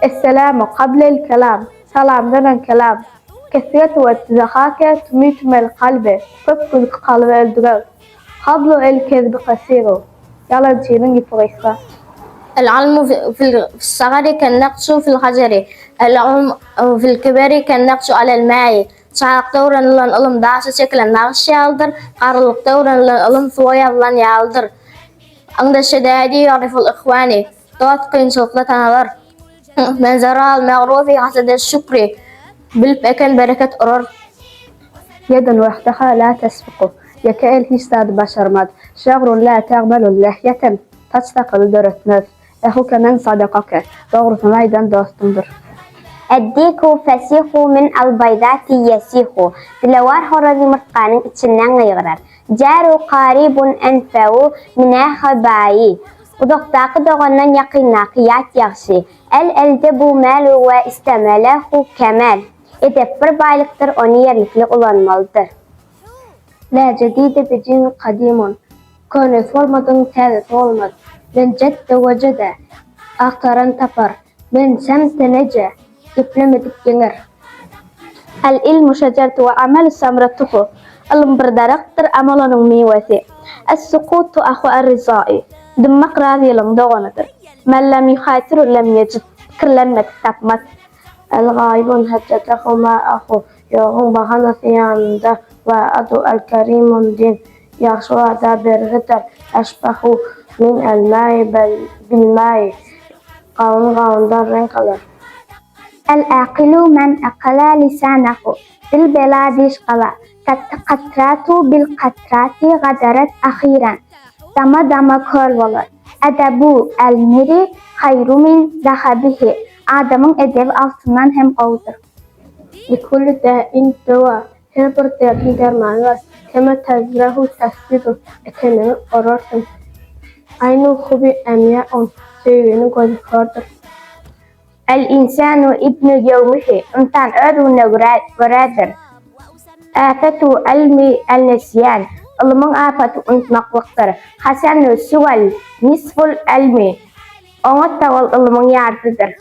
السلام قبل الكلام. سلامdan الكلام. كثرة الضحك تميت من القلب. صدق القلب öldürür. قبل الكذب قصير. Yalancının ipi kısa. العلم في الصغر كالنقش في الحجر. العلم في الكبر كالنقش على الماء. Çağlıqda öğrenilen ilim daşı çekilen nağış yağıldır. Qarılıqda öğrenilen ilim suya yazılan yağıldır. Anda şedadi yariful ihvani. Dost kıyınçılıkla tanılır. Men zaral mağrufi hasede şükri. Bilip eken bereket urur. يدا وحدها لا تسبق. يكائل هستاد başarmaz. شغر لا تقبل لحية تستقل dörtmez. أخوك من صدقك. Doğrusu aydan dostumdur. الديك فسيخ من البيضات يسيخ. دلوار هرزي مرقانın içinden yığırar. جار قريب أنفه من خباي. Udoqtaqı doğandan yaqinna qiyat yaxşı. Elde bu mal ve istemelahu kemal. Edep bir baylıktır, onu yerlikli ulanmalıdır. La cedide bicin kadimun. Konu olmadın tezit olmaz. Ben cedde ve cede. Aktaran tapar. Ben semte nece. Diplomatik yenir. El-ilmu şecertu ve amel samratuhu. Ilm bir daraktır, amalının meyvesi. Es-sukutu ahu er-rizai. Dımmak razıyalım doğanıdır. Men lem yuhatiru lem yecid. Kirlenmek tapmaz. El-gaybun heccetehu ma'ahu. Yoğun bahanası yanında. Ve adu el-kerimun din. Yaxşı ada bergidir. Eşbehu min el-mai bil-mai. Qavun renk alır. العاقل من أقل لسانه بالبلاد شقلا كالقطرات بالقطرات غدرت أخيرا دم كل olur. Edebu el-miri hayru min zahabihi. Adamın edebi altından hem ağıdır. Likulli da'in deva. Her bir derdin dermanı var. Kema tezrahu tesbidu. Ekenini orarsın. Aynı hubi emya'un. Sevginin gözü kordur. El-insanu ibnu yevmihi. İnsan ödüğüne göredir. Afetu elmi el-nesyan. Ilmın afeti unutmaklıktır. Hasanu suval nisful elmi. Ona taval ilmin yardıdır.